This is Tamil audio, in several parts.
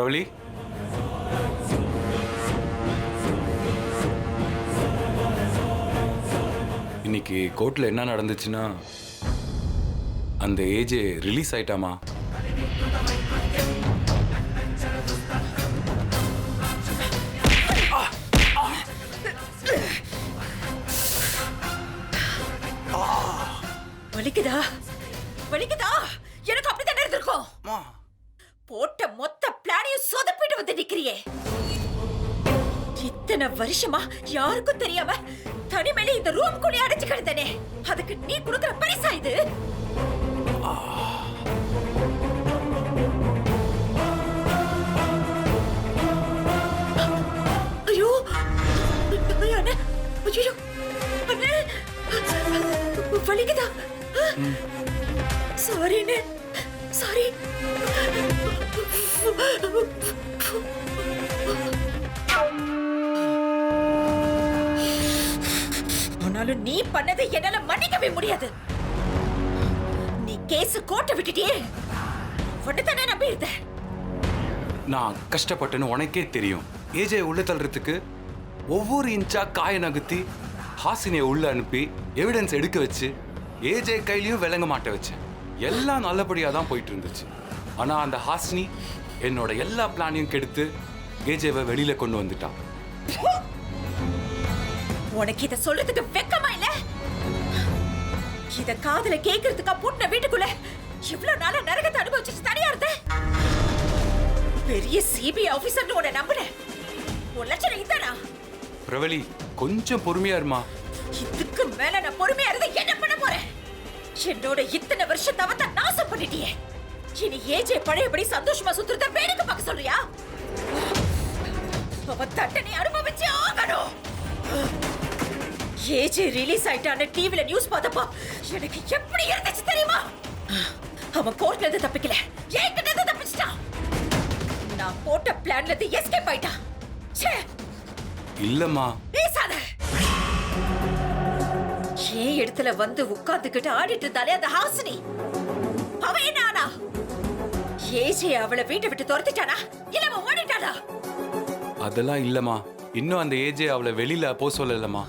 பிரவலி, இன்னைக்கு கோர்ட்ல என்ன நடந்துச்சுன்னா, அந்த ஏஜே ரிலீஸ் ஆயிட்டாமா. வலிக்குதா? வலிக்குதா? எனக்கு அப்படித்தானே இருந்திருக்கும். போட்ட மொத்த பிளானையும் சொதப்பிட்டு வந்து நிக்கிறியே. இத்தனை வருஷமா யாருக்கும் தெரியாம தனிமையில இந்த ரூம்குள்ளே அடைச்சு கிடந்தனே, அதுக்கு நீ கொடுக்கிற பரிசா இது? ஐயோ அண்ணே, ஐயோ அண்ணே, வலிக்குதா? சாரிண்ணே, சாரி. ஆனாலும் நீ பண்ணதை என்னால மன்னிக்கவே முடியாது. நீ கேஸ் கோட்டை விட்டுட்டியே, உடனே நம்பி இருந்தேன். நான் கஷ்டப்பட்டேன்னு உனக்கே தெரியும். ஏஜே உள்ள தள்ளுறதுக்கு ஒவ்வொரு இன்ச்சா காய நகர்த்தி ஹாசினியை உள்ள அனுப்பி எவிடன்ஸ் எடுக்க வச்சு ஏஜே கையிலையும் விளங்க மாட்ட வச்சேன். எல்லாம் நல்லபடியா தான் போயிட்டு இருந்துச்சு. ஆனா அந்த ஹாசினி என்னோட எல்லா பிளானையும் கெடுத்து ஏஜேவை வெளியில கொண்டு வந்துட்டான். உனக்கு இத சொல்றதுக்கு வெக்கமா இல்ல? இத காதுல கேக்குறதுக்கா பூட்டின வீட்டுக்குள்ள இவ்வளவு நாளா நரகத்தை அனுபவிச்சு தனியா இருந்த? பெரிய சிபிஐ ஆபீசர்னு உன்னை நம்பினேன். உன் லட்சணம் இதானா? பிரவலி, கொஞ்சம் பொறுமையா இருமா. இதுக்கு மேல நான் பொறுமையா இருந்து என்ன பண்ண போறேன்? என்னோட இத்தனை வருஷம் தவத்தை நாசம் பண்ணிட்டியே. இனி ஏஜே பழையபடி சந்தோஷமா சுத்துறத வேடிக்கை பார்க்க சொல்றியா? அவன் தண்டனை அனுபவிச்சு ஆகணும். ஏஜே ரிலீஸ் ஆயிட்டான்னு டிவில நியூஸ் பார்த்தப்போ எனக்கு எப்படி இருந்துச்சு தெரியுமா? அவன் கோர்ட்ல இருந்து தப்பிக்கல, என்கிட்ட இருந்து தப்பிச்சிட்டான். நான் போட்ட பிளான்ல இருந்து எஸ்கேப் ஆயிட்டான். ச்சே, இல்லம்மா. பேசாத. ஏன் இடத்துல வந்து உட்கார்ந்துகிட்டு ஆடிட்டு இருந்தாலே அந்த ஹாசினி, அவ என்ன ஆனா? ஏஜே அவளை வீட்டை விட்டு துரத்திட்டானா இல்ல அவன் ஓடிட்டானா? அதெல்லாம் இல்லம்மா. இன்னும் அந்த ஏஜே அவளை வெளியில போ சொல்லலம்மா.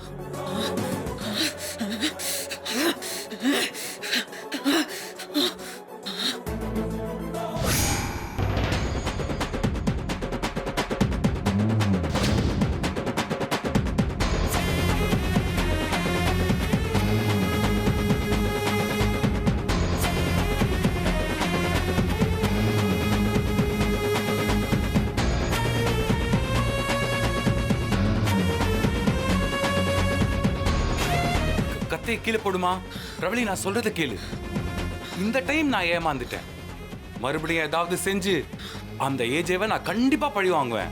கத்தையை கீழே போடுமா. பிரவலி, நான் சொல்றத கேளு. இந்த டைம் நான் ஏமாந்துட்டேன். மறுபடியும் ஏதாவது செஞ்சு அந்த ஏஜேவை நான் கண்டிப்பா பழி வாங்குவேன்.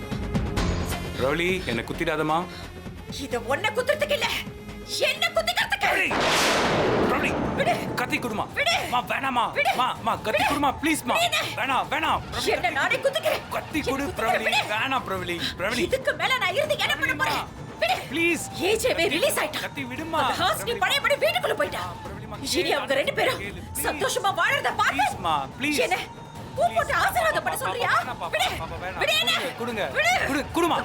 பிரவலி, என்ன குத்திடாதமா. இத ஒன்ன குத்துறதுக்கு இல்ல, என்ன குத்திக்கிறதுக்கு. பிரவலி, கத்தி குடுமா. மா வேணாமா. மா கத்தி குடுமா ப்ளீஸ் மா. வேணாம் வேணாம். என்ன நானே குத்திக்கிறேன். கத்தி குடு பிரவலி. வேணாம் பிரவலி. பிரவலி, இதுக்கு மேல நான் இருந்து என்ன பண்ண போறேன்? ப்ளீஸ். ஏஜேவே ரிலீஸ் ஆயிட்டான். கத்தி விடுமா. ஹாஸ்னி பழையபடி வீட்டுக்குள்ள போயிட்டான். இனி அவங்க ரெண்டு பேரும் சந்தோஷமா வாழறத பாத்து ப்ளீஸ் மா ப்ளீஸ். என்ன பூ போட்டு ஆசீர்வாதம் பண்ண சொல்றியா? விடு விடு என்ன குடுங்க. விடு குடுமா.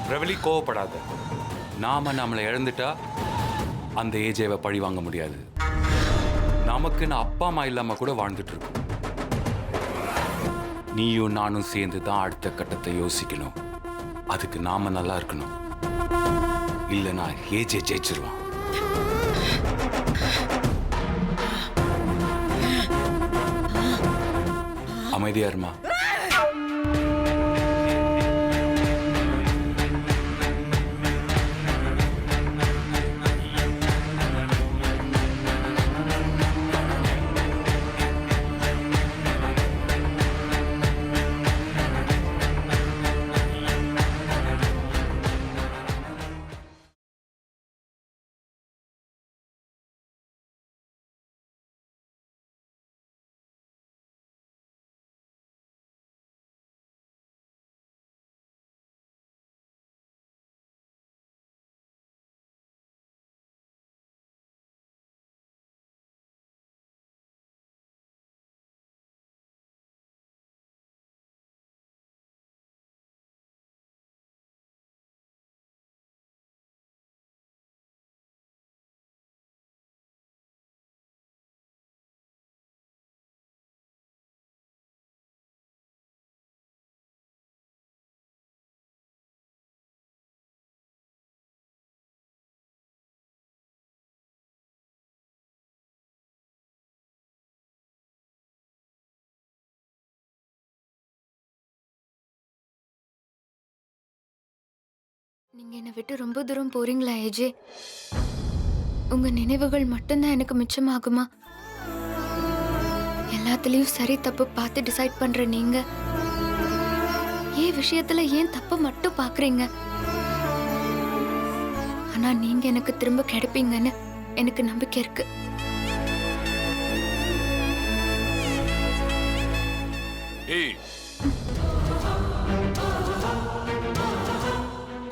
பிரவலி, கோவப்படாத. நாம நம்மளை இழந்துட்டா அந்த ஏஜேவை பழி வாங்க முடியாது. நமக்குன்னு அப்பா அம்மா இல்லாம கூட வாழ்ந்துட்டு இருக்கோம். நீயும் நானும் சேர்ந்து தான் அடுத்த கட்டத்தை யோசிக்கணும். அதுக்கு நாம நல்லா இருக்கணும். இல்லைன்னா ஏஜே ஜெயிச்சிருவான். அமைதியா இருமா. நீங்க என்னை விட்டு ரொம்ப தூரம் போறீங்களா ஏஜே? உங்க நினைவுகள் மட்டும்தான் எனக்கு மிச்சமாகுமா? எல்லாத்துலயும் சரி தப்பு பார்த்து டிசைட் பண்ற நீங்க ஏன் விஷயத்துல ஏன் தப்பு மட்டும் பாக்குறீங்க? ஆனா நீங்க எனக்கு திரும்ப கிடைப்பீங்கன்னு எனக்கு நம்பிக்கை இருக்கு. ஏய்,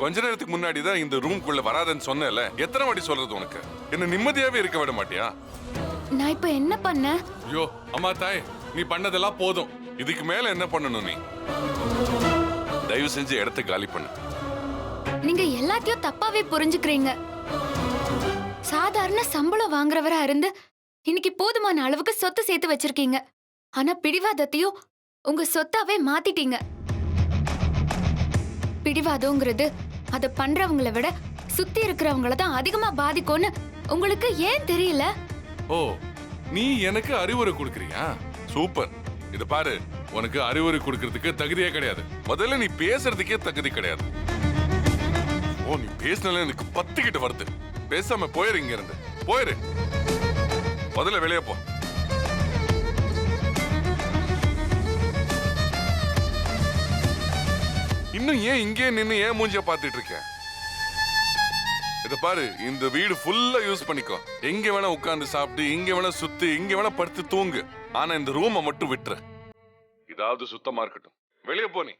கொஞ்ச நேரத்துக்கு முன்னாடி தான் இந்த ரூம்குள்ள வராதன்னு சொன்னேன்ல. எத்தனை வாட்டி சொல்றது உனக்கு? என்ன நிம்மதியாவே இருக்க விட மாட்டியா? நான் இப்ப என்ன பண்ண? ஐயோ அம்மா தாய், நீ பண்ணதெல்லாம் போதும். இதுக்கு மேல என்ன பண்ணணும்? நீ தயவு செஞ்சு இடத்த காலி பண்ணு. நீங்க எல்லாத்தையும் தப்பாவே புரிஞ்சுக்கிறீங்க. சாதாரண சம்பளம் வாங்குறவரா இருந்து இன்னைக்கு போதுமான அளவுக்கு சொத்து சேர்த்து வச்சிருக்கீங்க. ஆனா பிடிவாதத்தையும் உங்க சொத்தாவே மாத்திட்டீங்க. பிடிவாதம்ங்கிறது அதை பண்றவங்கள விட சுத்தி இருக்கிறவங்கள தான் அதிகமா பாதிக்கும்னு உங்களுக்கு ஏன் தெரியல? ஓ, நீ எனக்கு அறிவுரை கொடுக்கறியா? சூப்பர். இத பாரு, உனக்கு அறிவுரை கொடுக்கறதுக்கு தகுதியே கிடையாது. முதல்ல நீ பேசுறதுக்கே தகுதி கிடையாது. ஓ, நீ பேசினால எனக்கு 10 கிட்ட வருது. பேசாம போயிரு, இங்க இருந்து போயிரு. முதல்ல வெளியே போ. இன்னும் ஏன் இங்கே நின்னு ஏன் மூஞ்சிய பாத்துட்டு இருக்க? இத பாரு, இந்த வீடு ஃபுல்லா யூஸ் பண்ணிக்கோ. எங்க வேணா உட்கார்ந்து சாப்பிட்டு, இங்க வேணா சுத்தி, இங்க வேணா படுத்து தூங்கு. ஆனா இந்த ரூமை மட்டும் விட்டுரு. இதாவது சுத்தமா இருக்கட்டும். வெளியே போ நீ.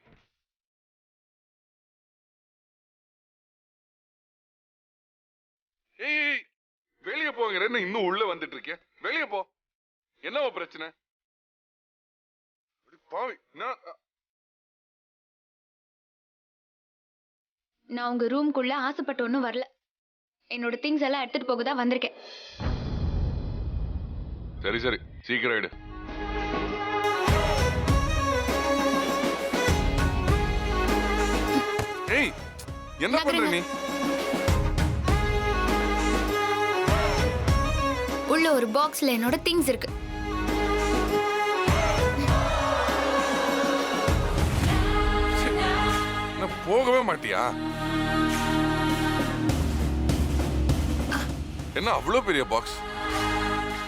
ஏய், வெளியே போங்கிற என்ன இன்னும் உள்ள வந்துட்டு இருக்க? வெளியே போ. என்னவா பிரச்சனை? பாவி, நான் உங்க ரூம்குள்ள ஆசைப்பட்ட ஒன்னும் வரல. என்னோட திங்ஸ் எல்லாம் எடுத்துட்டு போக தான் வந்திருக்கேன். சரி சரி, சீக்கிரம் எடு. ஏய், என்ன பண்ற நீ? உள்ள ஒரு பாக்ஸ்ல என்னோட திங்ஸ் இருக்கு. நான் போகவே மாட்டியா? என்ன அவ்வளவு பெரிய பாக்ஸ்?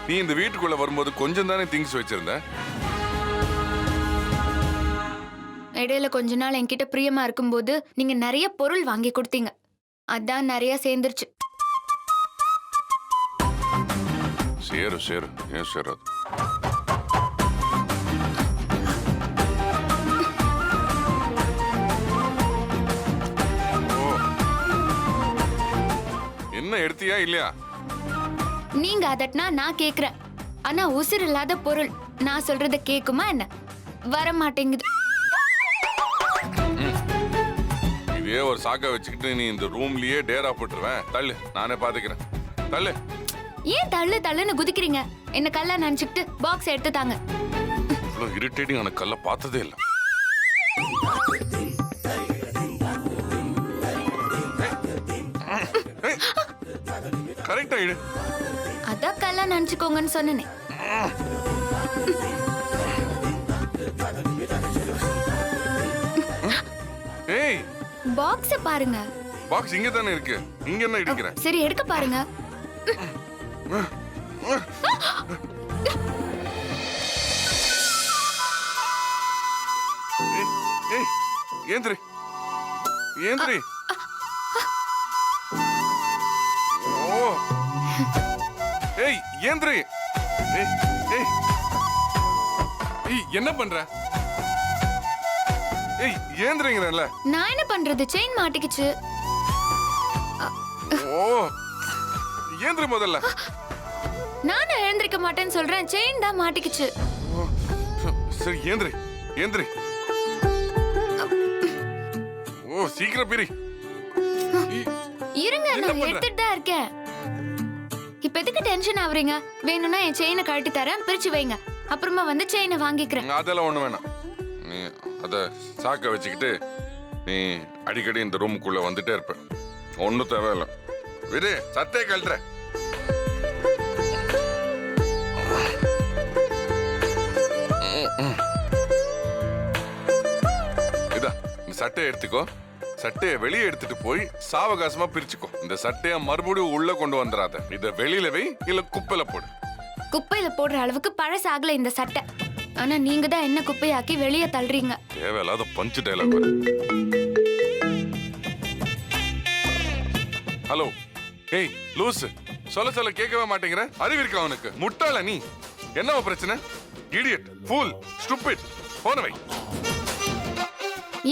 நீ இந்த வீட்டுக்குள்ள வரும்போது கொஞ்சம் தானே திங்ஸ் வச்சிருந்த? இடையில கொஞ்ச நாள் என்கிட்ட பிரியமா இருக்கும்போது நீங்க நிறைய பொருள் வாங்கி கொடுத்தீங்க. அதான் நிறைய சேர்ந்துருச்சு. சேரு சேரு, ஏன் சேராது? என்ன எடுத்தியா இல்லையா? நீங்க அதட்னா நான் கேக்குறேன். ஆனா உசிர் இல்லாத பொருள் நான் சொல்றத கேக்குமா என்ன? வர மாட்டேங்குது. இதே ஒரு சாக்கா வச்சுக்கிட்டு நீ இந்த ரூம்லயே டேரா போட்டுருவேன். தள்ளு, நானே பாத்துக்கிறேன். தள்ளு. ஏன் தள்ளு தள்ளுன்னு குதிக்கிறீங்க? என்ன கல்லா நினைச்சுக்கிட்டு பாக்ஸ் எடுத்து தாங்க. இவ்வளவு இரிட்டேட்டிங் ஆன கல்ல பார்த்ததே இல்ல. கரெக்டா இடு. அதான் கல்லா நினைச்சுக்கோங்கன்னு சொன்னேனே. ஏய், பாக்ஸ் பாருங்க. பாக்ஸ் இங்க தானே இருக்கு. இங்க என்ன இடிக்கிற? சரி எடுக்க பாருங்க. ஏய், ஏந்திரி ஏந்திரி. ஓ, ஏய் ஏந்திரி. ஏய் ஏய் ஏய், என்ன பண்ற? ஏய் ஏந்திரிங்கறல. நான் என்ன பண்றது? செயின் மாட்டிக்கிச்சு. ஓ, ஏந்திரி முதல்ல. நானும் எழுந்திருக்க மாட்டேன்னு சொல்றேன். செயின் தான் மாட்டிக்கிச்சு. சரி ஏந்திரி ஏந்திரி. ஓ, சீக்கிரம் பிரி. இருங்க, நான் எடுத்துட்டு தான் இருக்கேன். இப்ப எதுக்கு டென்ஷன் ஆவறீங்க? வேணும்னா என் செயினை கழட்டி தரேன், பிரிச்சு வைங்க. அப்புறமா வந்து செயினை வாங்கிக்கிறேன். அதெல்லாம் ஒண்ணு வேணாம். நீ அத சாக்க வச்சுக்கிட்டு நீ அடிக்கடி இந்த ரூமுக்குள்ள வந்துட்டே இருப்ப. ஒன்னும் தேவையில்லை. விடு, சத்தே கழட்டுற. இதா, இந்த சட்டையை எடுத்துக்கோ. சட்டையை வெளியே எடுத்துட்டு போய் சாவகாசமா பிரிச்சுக்கோ. இந்த சட்டையை மறுபடியும் உள்ள கொண்டு வந்துடாத. இத வெளியில வை, இல்ல குப்பையில போடு. குப்பையில போடுற அளவுக்கு பழசாகல இந்த சட்டை. ஆனா நீங்க தான் என்ன குப்பையாக்கி வெளியே தள்ளுறீங்க. தேவையில்லாத பஞ்சு டைலாக். ஹலோ, ஏய் லூசு, சொல்ல கேட்கவே மாட்டேங்கிற. அறிவு இருக்கா அவனுக்கு? முட்டாள நீ. என்னவா பிரச்சனை? Idiot, fool, stupid. போன வை.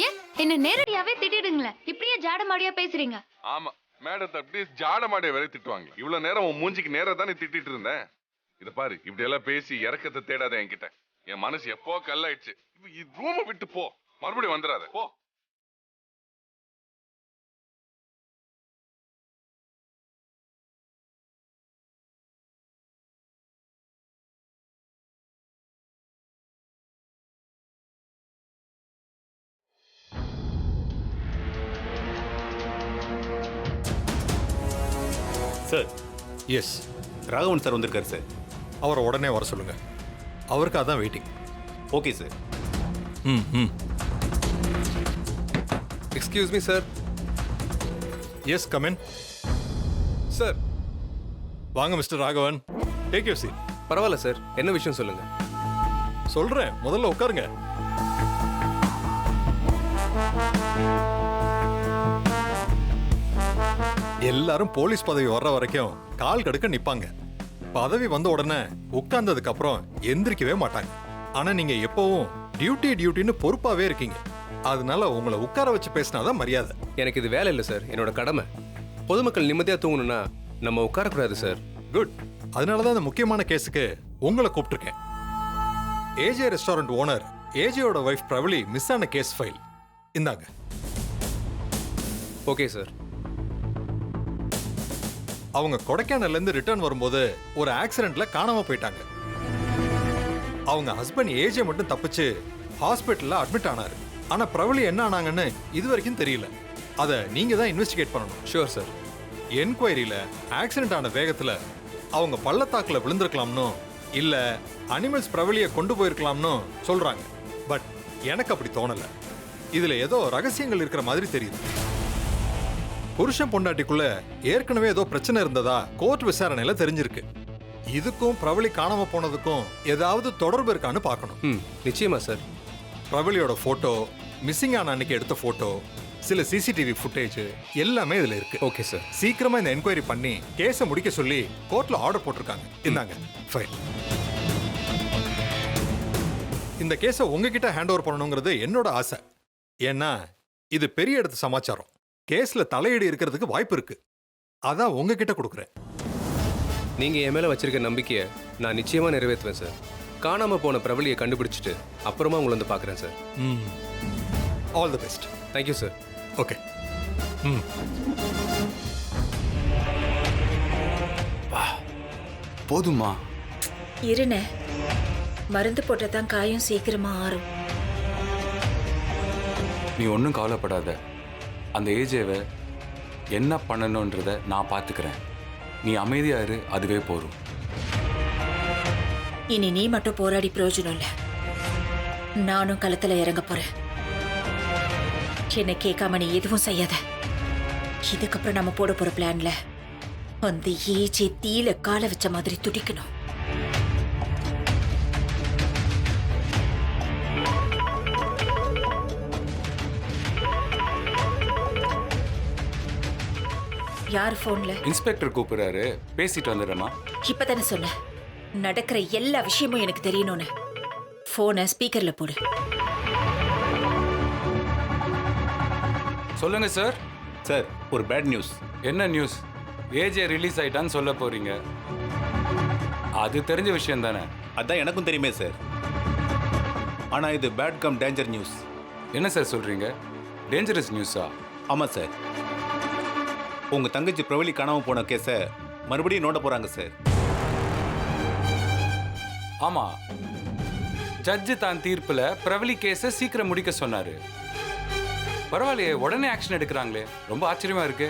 ஏன் என்ன நேரடியாவே திட்டிடுங்களேன். இப்படியே ஜாடமாடியா பேசுறீங்க. ஆமா, மேடத்தை அப்படியே ஜாடமாடிய வரை திட்டுவாங்க. இவ்வளவு நேரம் உன் மூஞ்சிக்கு நேரா தானே திட்டிட்டு இருந்தேன். இத பாரு, இப்படி எல்லாம் பேசி இறக்கத்தை தேடாத என்கிட்ட. என் மனசு எப்போ கல்லாயிடுச்சு. ரூமை விட்டு போ, மறுபடியும் வந்துடாத. போ. சார், எஸ், ராகவன் சார் வந்திருக்காரு சார். அவரை உடனே வர சொல்லுங்க. அவருக்காக தான் waiting. Okay sir. Excuse me sir. Yes, come in. Sir வாங்க mister Raghavan, take you seat. பரவாயில்ல சார், என்ன விஷயம் சொல்லுங்க. சொல்றேன், முதல்ல உட்காருங்க. எல்லாரும் போலீஸ் பதவி வர்ற வரைக்கும் கால் கடுக்க நிப்பாங்க. பதவி வந்த உடனே உட்கார்ந்ததுக்கு அப்புறம் எந்திரிக்கவே மாட்டாங்க. ஆனா நீங்க எப்பவும் டியூட்டின்னு பொறுப்பாவே இருக்கீங்க. அதனால உங்களை உட்கார வச்சு பேசினாதான் மரியாதை. எனக்கு இது வேலை இல்லை சார், என்னோட கடமை. பொதுமக்கள் நிம்மதியா தூங்கணும்னா நம்ம உட்காரக்கூடாது சார். குட். அதனாலதான் இந்த முக்கியமான கேஸுக்கு உங்களை கூப்பிட்டுருக்கேன். ஏஜே ரெஸ்டாரண்ட் ஓனர் ஏஜேயோட வைஃப் பிரவலி மிஸ் ஆன கேஸ் ஃபைல் இந்தாங்க. Okay sir. அவங்க கொடைக்கானல்ல இருந்து ரிட்டர்ன் வரும்போது ஒரு ஆக்சிடென்ட்ல காணாம போயிட்டாங்க. அவங்க ஹஸ்பண்ட் ஏஜே மட்டும் தப்பிச்சு ஹாஸ்பிட்டல்ல அட்மிட் ஆனாரு. ஆனா பிரவலி என்ன ஆனாங்கன்னு இது வரைக்கும் தெரியல. அதை நீங்க தான் இன்வெஸ்டிகேட் பண்ணணும். Sure sir. என்கொயரியில ஆக்சிடென்ட் ஆன வேகத்துல அவங்க பள்ளத்தாக்குல விழுந்திருக்கலாம்னோ இல்ல அனிமல்ஸ் பிரவலியை கொண்டு போயிருக்கலாம்னோ சொல்றாங்க. பட் எனக்கு அப்படி தோணல. இதுல ஏதோ ரகசியங்கள் இருக்கிற மாதிரி தெரியுது. புருஷன் பொண்டாட்டிக்குள்ள ஏற்கனவே ஏதோ பிரச்சனை இருந்ததா கோர்ட் விசாரணையில தெரிஞ்சிருக்கு. இதுக்கும் பிரவலி காணாம போனதுக்கும் ஏதாவது தொடர்பு இருக்கான்னு பார்க்கணும். நிச்சயமா சார். பிரவலியோட போட்டோ, மிஸ்ஸிங் ஆன அன்னைக்கு எடுத்த போட்டோ, சில சிசிடிவி ஃபுட்டேஜ் எல்லாமே இதுல இருக்கு. Okay sir. சீக்கிரமா இந்த என்கொயரி பண்ணி கேஸை முடிக்க சொல்லி கோர்ட்ல ஆர்டர் போட்டிருக்காங்க. இந்தாங்க ஃபைல். இந்த கேஸை உங்ககிட்ட ஹேண்ட் ஓவர் பண்ணணுங்கிறது என்னோட ஆசை. ஏன்னா இது பெரிய இடத்து சமாச்சாரம். கேஸ்ல தலையீடு இருக்கிறதுக்கு வாய்ப்பு இருக்கு. அதான் உங்ககிட்ட கொடுக்குறேன். நீங்க என் மேல வச்சிருக்க நம்பிக்கையை நான் நிச்சயமா நிறைவேற்றுவேன் சார். காணாம போன பிரபலியை கண்டுபிடிச்சிட்டு அப்புறமா உங்களை வந்து பார்க்குறேன் sir. All the best. Thank you sir. Okay. போதுமா? இருனே, மருந்து போட்டதான் காயம் சீக்கிரமா ஆறும். நீ ஒன்றும் கவலைப்படாத. அந்த ஏஜேவை என்ன பண்ணணுன்றத நான் பார்த்துக்கிறேன். நீ அமைதியா இரு, அதுவே போதும். இனி நீ மட்டும் போராடி பிரயோஜனம் இல்ல. நானும் களத்துல இறங்க போறேன். என்ன கேட்காம நீ எதுவும் செய்யாத. இதுக்கப்புறம் நம்ம போட போற பிளான்ல அந்த ஏஜே தீல கால வச்ச மாதிரி துடிக்கணும். யார் போன்ல? இன்ஸ்பெக்டர் கூப்பிடுறாரு, பேசிட்டு வந்துடுறேம்மா. இப்பதானே சொன்ன நடக்கிற எல்லா விஷயமும் எனக்கு தெரியணும்னு. போனை ஸ்பீக்கர்ல போடு. சொல்லுங்க சார். சார், ஒரு பேட் நியூஸ். என்ன நியூஸ்? ஏஜே ரிலீஸ் ஆயிட்டான்னு சொல்ல போறீங்க? அது தெரிஞ்ச விஷயம் தானே? அதான் எனக்கும் தெரியுமே சார். ஆனா இது பேட் கம் டேஞ்சர் நியூஸ். என்ன சார் சொல்றீங்க? டேஞ்சரஸ் நியூஸா? ஆமா சார். உங்க தங்கச்சி பிரவலி காணாம போன கேஸை மறுபடியும் நோண்ட போறாங்க சார். ஆமா, ஜட்ஜு தான் தீர்ப்புல பிரவலி கேஸை சீக்கிரம் முடிக்க சொன்னாரு. பரவாயில்லையே, உடனே ஆக்ஷன் எடுக்கிறாங்களே, ரொம்ப ஆச்சரியமா இருக்கு.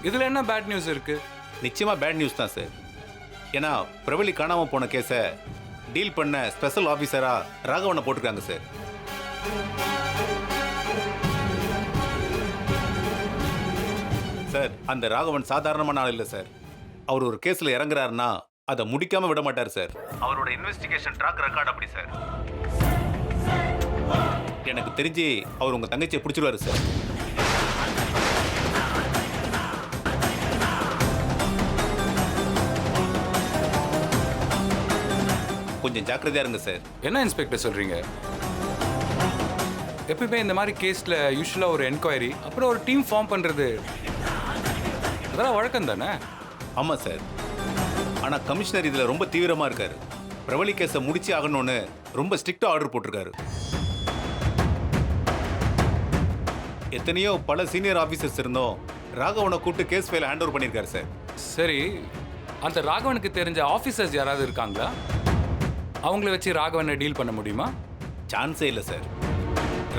இதுல என்ன பேட் நியூஸ் இருக்கு? நிச்சயமா பேட் நியூஸ் தான் சார். ஏன்னா பிரவலி காணாம போன கேஸை டீல் பண்ண ஸ்பெஷல் ஆஃபீஸரா ராகவனை போட்டிருக்காங்க சார். சார் அந்த ராகவன் சாதாரணமான ஆள் இல்லை சார். அவர் ஒரு கேஸ்ல இறங்குறாருன்னா அதை முடிக்காம விட மாட்டார் சார். அவரோட இன்வெஸ்டிகேஷன் ட்ராக் ரெக்கார்ட் அப்படி சார். எனக்கு தெரிஞ்சு அவர் உங்க தங்கச்சியை பிடிச்சிருவாரு சார். கொஞ்சம் ஜாக்கிரதையா இருங்க சார். என்ன இன்ஸ்பெக்டர் சொல்றீங்க? எப்பவுமே இந்த மாதிரி கேஸ்ல யூஸ்வலா ஒரு என்கொயரி அப்புறம் ஒரு டீம் ஃபார்ம் பண்றது அதெல்லாம் வழக்கம் தானே? ஆமா சார். ஆனா கமிஷனர் இதுல ரொம்ப தீவிரமா இருக்காரு. பிரபலி கேஸை முடிச்சு ஆகணும்னு ரொம்ப ஸ்ட்ரிக்டா ஆர்டர் போட்டிருக்காரு. எத்தனையோ பல சீனியர் ஆபீசர்ஸ் இருந்தோம் ராகவனை கூப்பிட்டு கேஸ் ஃபைல் ஹேண்ட் ஓவர் பண்ணியிருக்காரு சார். சரி, அந்த ராகவனுக்கு தெரிஞ்ச ஆஃபீஸர்ஸ் யாராவது இருக்காங்களா? அவங்கள வச்சு ராகவனை டீல் பண்ண முடியுமா? சான்ஸே இல்லை சார்.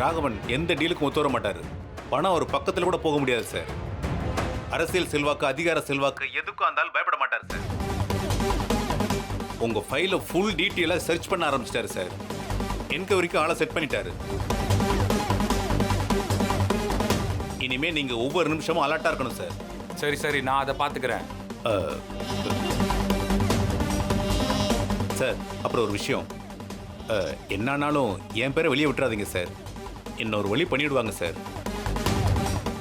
ராகவன் எந்த டீலுக்கும் ஒத்து வர மாட்டாரு. பணம் ஒரு பக்கத்தில் கூட போக முடியாது சார். அரசியல் செல்வாக்கு, அதிகார செல்வாக்கு எதுக்கும் இருந்தாலும் பயப்பட மாட்டார் சார். உங்க ஃபைல ஃபுல் டீட்டெயிலா சர்ச் பண்ண ஆரம்பிச்சிட்டாரு சார். என்கொயரிக்கு ஆளை செட் பண்ணிட்டாரு. இனிமே நீங்க ஒவ்வொரு நிமிஷமும் அலர்ட்டா இருக்கணும் சார். சரி சரி, நான் அதை பார்த்துக்கிறேன். சார் அப்புறம் ஒரு விஷயம், என்னானாலும் என் பேரை வெளியே விட்டுறாதீங்க சார். இன்னொரு வழி பண்ணிடுவாங்க சார்.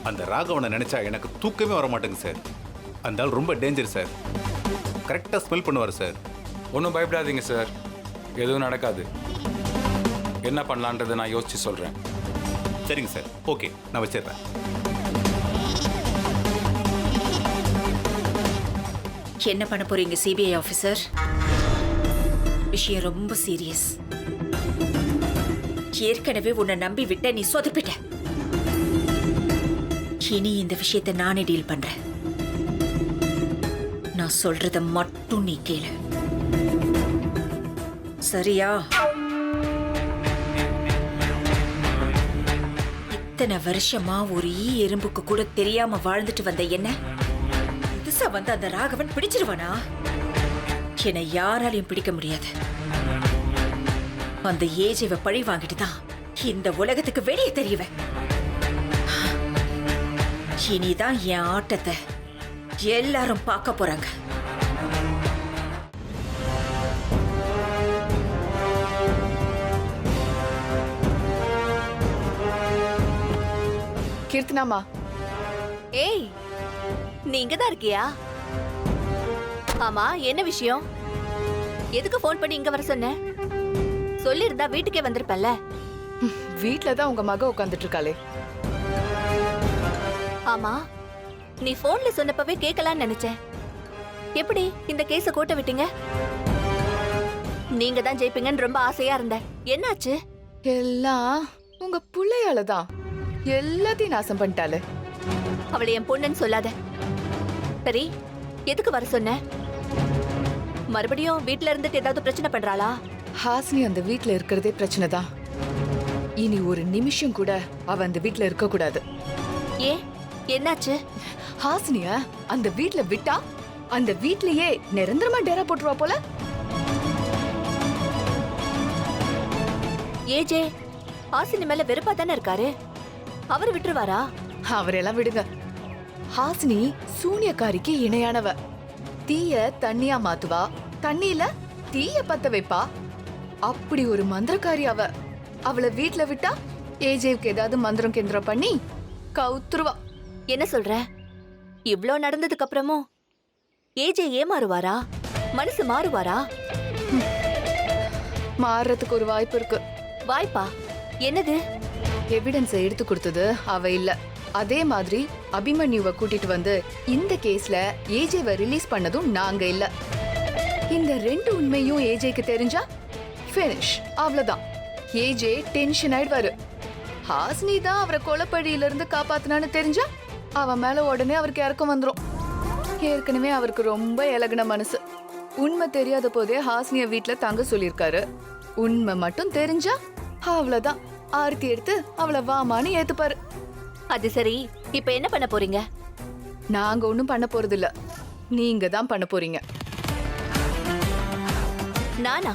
அந்த ராகவனை நினைச்சா எனக்கு தூக்கமே வர மாட்டேங்க சார். அந்த ஆள் ரொம்ப டேஞ்சர் சார். கரெக்டாக ஸ்மெல் பண்ணுவார் சார். ஒன்றும் பயப்படாதீங்க சார், எதுவும் நடக்காது. என்ன பண்ணலான்றதை நான் யோசிச்சு சொல்கிறேன். சரிங்க சார், ஓகே, நான் வச்சிடுறேன். என்ன பண்ண போறீங்க சிபிஐ ஆபீசர்? விஷயம் ரொம்ப சீரியஸ். ஏற்கனவே உன்னை நம்பி விட்ட, நீ சொதப்பிட்ட. இனி இந்த விஷயத்தை நானே டீல் பண்றேன். நான் சொல்றத மட்டும் நீ கேளு, சரியா? இத்தனை வருஷமா ஒரு எறும்புக்கு கூட தெரியாம வாழ்ந்துட்டு வந்த என்ன புதுசா வந்து அந்த ராகவன் பிடிச்சிருவானா? என்னை யாராலையும் பிடிக்க முடியாது. அந்த ஏஜேவை பழி வாங்கிட்டு தான் இந்த உலகத்துக்கு வெளியே தெரியவன். இனிதான் என் ஆட்டத்தை எல்லாரும் பார்க்க போறாங்க. கீர்த்தனாமா, ஏய், நீ இங்கதான் இருக்கியா? ஆமா, என்ன விஷயம்? எதுக்கு ஃபோன் பண்ணி இங்க வர சொன்ன? சொல்லிருந்தா வீட்டுக்கே வந்திருப்பல்ல. வீட்ல தான் உங்க மக உட்காந்துட்டு இருக்காளே. ஆமா, நீ போன்ல சொன்னப்பவே கேட்கலான்னு நினைச்சேன். எப்படி இந்த கேஸ கோட்ட விட்டீங்க? நீங்க தான் ஜெயிப்பீங்கன்னு ரொம்ப ஆசையா இருந்தேன். என்னாச்சு? எல்லாம் உங்க புள்ளையால தான். எல்லாத்தையும் நாசம் பண்ணிட்டாளே. அவளை என் பொண்ணுன்னு சொல்லாத. சரி, எதுக்கு வர சொன்ன? மறுபடியும் வீட்ல இருந்துட்டு ஏதாவது பிரச்சனை பண்றாளா? ஹாசினி அந்த வீட்ல இருக்கிறதே பிரச்சனை தான். இனி ஒரு நிமிஷம் கூட அவ அந்த வீட்ல இருக்க கூடாது. ஏன், என்னாச்சு? ஹாசினிய அந்த வீட்ல விட்டா அந்த வீட்லயே நிரந்தரமா டேரா போட்டுருவா போல. ஏஜே ஹாசினி மேல வெறுப்பா தானே இருக்காரு. அவர் விட்டுருவாரா? அவரெல்லாம் விடுங்க. ஹாசினி சூனியக்காரிக்கு இணையானவ. தீய தண்ணியா மாத்துவா, தண்ணியில தீய பத்த வைப்பா. அப்படி ஒரு மந்திரக்காரி அவ. அவளை வீட்ல விட்டா ஏஜேவுக்கு ஏதாவது மந்திரம் கேந்திரம் பண்ணி கவுத்துருவா. என்ன சொல்ற? இவ்ளோ நடந்ததுக்கு அப்புறமும் ஏஜே ஏமாறுவாரா? மனசு மாறுவாரா? மாறுறதுக்கு ஒரு வாய்ப்பு இருக்கு. வாய்ப்பா? என்னது? எவிடன்ஸை எடுத்து கொடுத்தது அவ இல்ல. அதே மாதிரி அபிமன்யுவை கூட்டிட்டு வந்து இந்த கேஸ்ல ஏஜேவை ரிலீஸ் பண்ணதும் நாங்க இல்ல. இந்த ரெண்டு உண்மையும் ஏஜேக்கு தெரிஞ்சா ஃபினிஷ், அவ்வளவுதான். AJ tension ஆயிடுவாரு. ஹாசினி தான் அவரை கொலைப்பழியில இருந்து காப்பாத்தினான்னு தெரிஞ்சா அவன் மேல உடனே அவருக்கு இறக்கம் வந்துரும். ஏற்கனவே அவருக்கு ரொம்ப இலகுன மனசு. உண்மை தெரியாத போதே ஹாசினிய வீட்டுல தங்க சொல்லியிருக்காரு. உண்மை மட்டும் தெரிஞ்சா அவ்வளவுதான். ஆர்த்தி எடுத்து அவளை வாமான்னு ஏத்துப்பாரு. அது சரி, இப்ப என்ன பண்ண போறீங்க? நாங்க ஒண்ணும் பண்ண போறது இல்ல, நீங்க தான் பண்ண போறீங்க. நானா?